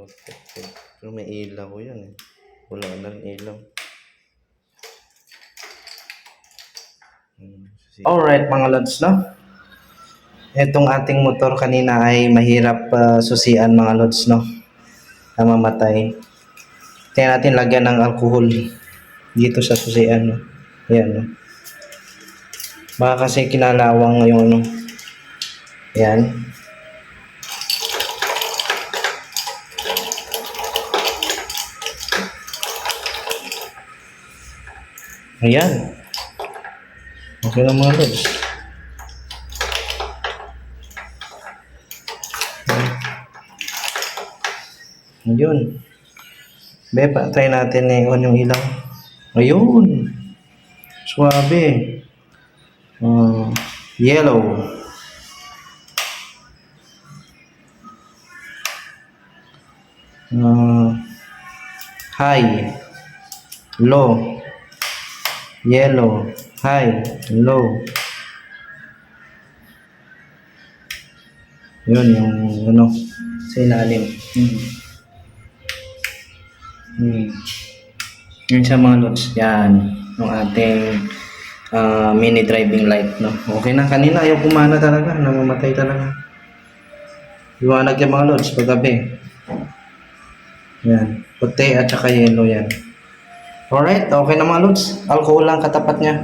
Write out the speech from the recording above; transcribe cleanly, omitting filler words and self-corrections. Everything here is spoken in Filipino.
protected. Pero may ilaw ko yan eh. Wala na rin ilaw. Alright mga lods, no? Itong ating motor kanina ay mahirap susian mga lods, no? Na mamatay. Kaya natin lagyan ng alcohol dito sa susian, no? Ayan, no? Baka kasi kinalawang yung ano. Ayan. Ayan. Okay na mga lods. Ayun. Beba, try natin i-on yung ilaw. Ayun. Suwabe. Yellow. High. Low. Yellow. High. Low. Yun yung ano sa ilalim. Yun sa mga lods. Yan. Yung ating mini driving light, no? Okay na. Kanina ayaw kumana talaga. Namamatay talaga. Liwanag yung mga lods paggabi. Yan. Puti at saka yellow yan. Alright. Okay na mga lods. Alcohol lang katapat niya.